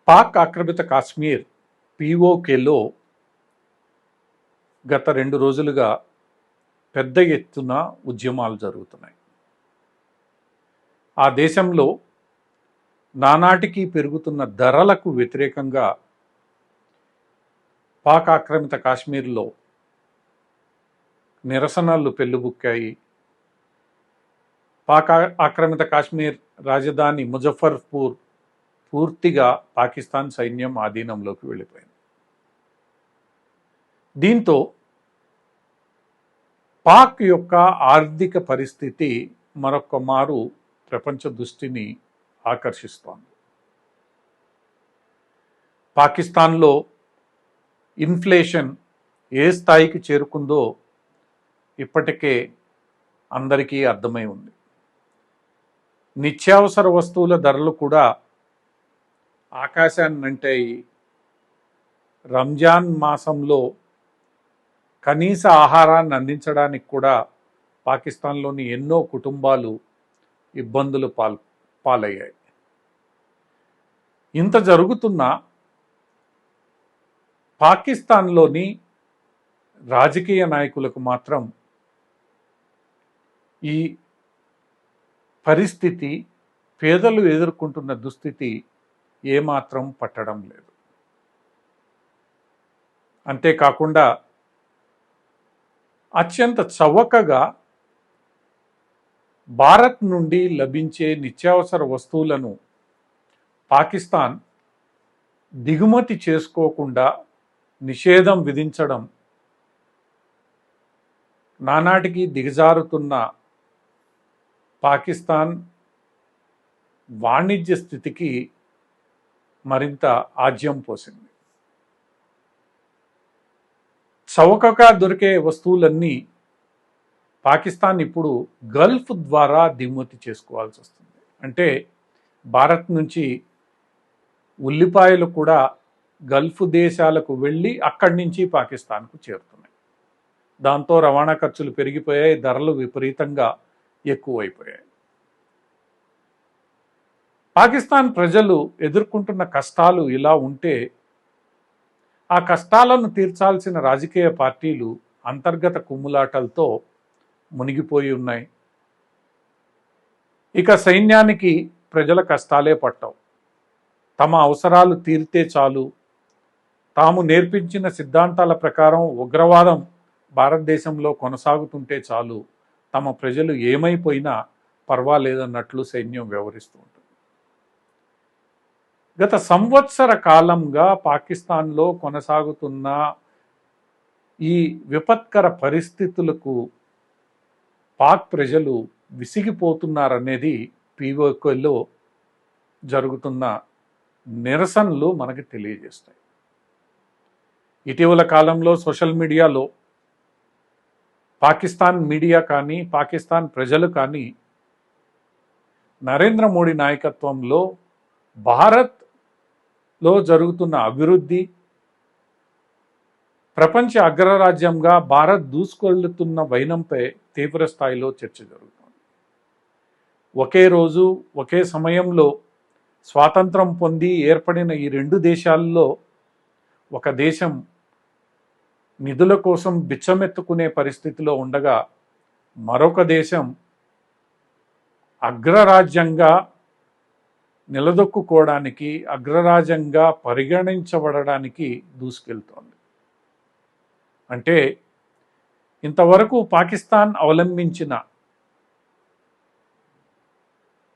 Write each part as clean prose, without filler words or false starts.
పాక్ ఆక్రమిత కాశ్మీర్ పీఓకేలో గత 2 రోజులుగా పెద్ద ఎత్తున ఉద్యమాలు జరుగుతున్నాయి. ఆ దేశంలో నానాటికి పెరుగుతున్న ధరలకు వ్యతిరేకంగా పాక్ ఆక్రమిత కాశ్మీర్లో నిరసనలు పెల్లుబుక్కాయి. పాక్ ఆక్రమిత కాశ్మీర్ రాజధాని ముజఫర్పూర్ పూర్తిగా పాకిస్తాన్ సైన్యం ఆధీనంలోకి వెళ్ళిపోయింది. దీంతో పాక్ యొక్క ఆర్థిక పరిస్థితి మరొక మారు ప్రపంచ దృష్టిని ఆకర్షిస్తోంది. పాకిస్తాన్లో ఇన్ఫ్లేషన్ ఏ స్థాయికి చేరుకుందో ఇప్పటికే అందరికీ అర్థమై ఉంది. నిత్యావసర వస్తువుల ధరలు కూడా ఆకాశాన్నంటాయి. రంజాన్ మాసంలో కనీస ఆహారాన్ని అందించడానికి కూడా పాకిస్తాన్లోని ఎన్నో కుటుంబాలు ఇబ్బందులు పాలయ్యాయి. ఇంత జరుగుతున్న పాకిస్తాన్లోని రాజకీయ నాయకులకు మాత్రం ఈ పరిస్థితి, పేదలు ఎదుర్కొంటున్న దుస్థితి ఏమాత్రం పట్టడం లేదు. అంతేకాకుండా అత్యంత చవకగా భారత్ నుండి లభించే నిత్యావసర వస్తువులను పాకిస్తాన్ దిగుమతి చేసుకోకుండా నిషేధం విధించడం నానాటికి దిగజారుతున్న పాకిస్తాన్ వాణిజ్య స్థితికి మరింత ఆజ్యం పోసింది. చౌకగా దొరికే వస్తువులన్నీ పాకిస్తాన్ ఇప్పుడు గల్ఫ్ ద్వారా దిగుమతి చేసుకోవాల్సి వస్తుంది. అంటే భారత్ నుంచి ఉల్లిపాయలు కూడా గల్ఫ్ దేశాలకు వెళ్ళి అక్కడి నుంచి పాకిస్తాన్కు చేరుతున్నాయి. దాంతో రవాణా ఖర్చులు పెరిగిపోయాయి, ధరలు విపరీతంగా ఎక్కువైపోయాయి. పాకిస్తాన్ ప్రజలు ఎదుర్కొంటున్న కష్టాలు ఇలా ఉంటే ఆ కష్టాలను తీర్చాల్సిన రాజకీయ పార్టీలు అంతర్గత కుమ్ములాటలతో మునిగిపోయి ఉన్నాయి. ఇక సైన్యానికి ప్రజల కష్టాలే పట్టవు. తమ అవసరాలు తీరితే చాలు, తాము నేర్పించిన సిద్ధాంతాల ప్రకారం ఉగ్రవాదం భారతదేశంలో కొనసాగుతుంటే చాలు, తమ ప్రజలు ఏమైపోయినా పర్వాలేదన్నట్లు సైన్యం వ్యవహరిస్తూ ఉంటుంది. గత సంవత్సర కాలంగా పాకిస్తాన్లో కొనసాగుతున్న ఈ విపత్కర పరిస్థితులకు పాక్ ప్రజలు విసిగిపోతున్నారనేది పీఓకేలో జరుగుతున్న నిరసనలు మనకు తెలియజేస్తాయి. ఇటీవల కాలంలో సోషల్ మీడియాలో పాకిస్తాన్ మీడియా కానీ పాకిస్తాన్ ప్రజలు కానీ నరేంద్ర మోడీ నాయకత్వంలో భారత్లో జరుగుతున్న అభివృద్ధి, ప్రపంచ అగ్రరాజ్యంగా భారత్ దూసుకెళ్తున్న వైనంపై తీవ్ర స్థాయిలో చర్చ జరుగుతుంది. ఒకే రోజు ఒకే సమయంలో స్వాతంత్రం పొంది ఏర్పడిన ఈ 2 దేశాల్లో ఒక దేశం నిధుల కోసం బిచ్చమెత్తుకునే పరిస్థితిలో ఉండగా మరొక దేశం అగ్రరాజ్యంగా నిలదొక్కుకోవడానికి, అగ్రరాజ్యంగా పరిగణించబడడానికి దూసుకెళ్తోంది. అంటే ఇంతవరకు పాకిస్తాన్ అవలంబించిన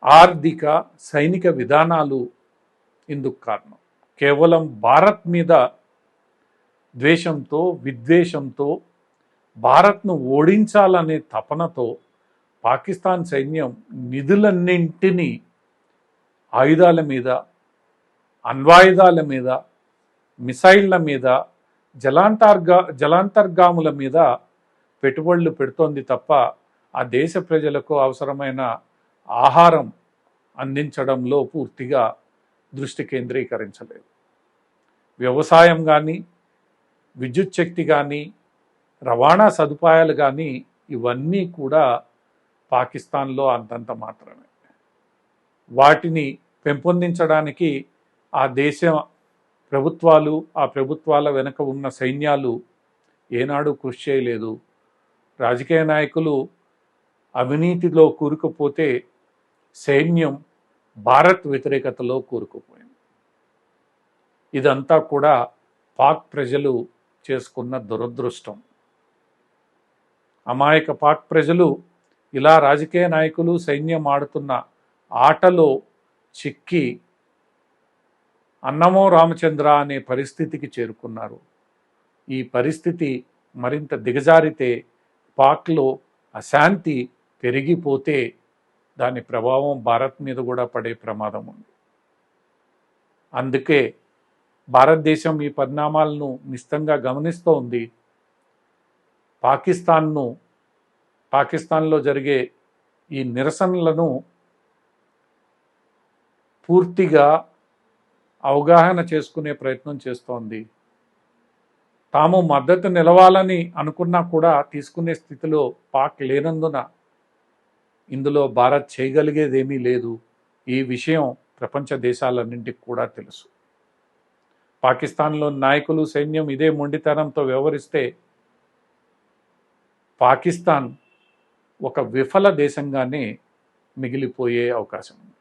ఆర్థిక సైనిక విధానాలు ఇందుకు కారణం. కేవలం భారత్ మీద ద్వేషంతో, విద్వేషంతో, భారత్ను ఓడించాలనే తపనతో పాకిస్తాన్ సైన్యం నిధులన్నింటినీ ఆయుధాల మీద, అణ్వాయుధాల మీద, మిసైళ్ల మీద, జలాంతర్గాముల మీద పెట్టుబడులు పెడుతోంది తప్ప ఆ దేశ ప్రజలకు అవసరమైన ఆహారం అందించడంలో పూర్తిగా దృష్టి కేంద్రీకరించలేదు. వ్యవసాయం కానీ, విద్యుత్ శక్తి కానీ, రవాణా సదుపాయాలు కానీ ఇవన్నీ కూడా పాకిస్తాన్లో అంతంత మాత్రమే. వాటిని పెంపొందించడానికి ఆ దేశ ప్రభుత్వాలు, ఆ ప్రభుత్వాల వెనుక ఉన్న సైన్యాలు ఏనాడు కృషి చేయలేదు. రాజకీయ నాయకులు అవినీతిలో కూరుకుపోతే సైన్యం భారత్ వ్యతిరేకతలో కూరుకుపోయింది. ఇదంతా కూడా పాక్ ప్రజలు చేసుకున్న దురదృష్టం. అమాయక పాక్ ప్రజలు ఇలా రాజకీయ నాయకులు సైన్యం ఆడుతున్న ఆటలో చిక్కి అన్నమో రామచంద్ర అనే పరిస్థితికి చేరుకున్నారు. ఈ పరిస్థితి మరింత దిగజారితే, పాక్లో అశాంతి పెరిగిపోతే దాని ప్రభావం భారత్ మీద కూడా పడే ప్రమాదం ఉంది. అందుకే భారతదేశం ఈ పరిణామాలను నిశితంగా గమనిస్తూ ఉంది. పాకిస్తాన్లో జరిగే ఈ నిరసనలను పూర్తిగా అవగాహన చేసుకునే ప్రయత్నం చేస్తోంది. తాము మద్దతు నిలవాలని అనుకున్నా కూడా తీసుకునే స్థితిలో పాక్ లేనందున ఇందులో భారత్ చేయగలిగేదేమీ లేదు. ఈ విషయం ప్రపంచ దేశాలన్నింటికి కూడా తెలుసు. పాకిస్తాన్లో నాయకులు, సైన్యం ఇదే మొండితనంతో వ్యవహరిస్తే పాకిస్తాన్ ఒక విఫల దేశంగానే మిగిలిపోయే అవకాశం ఉంది.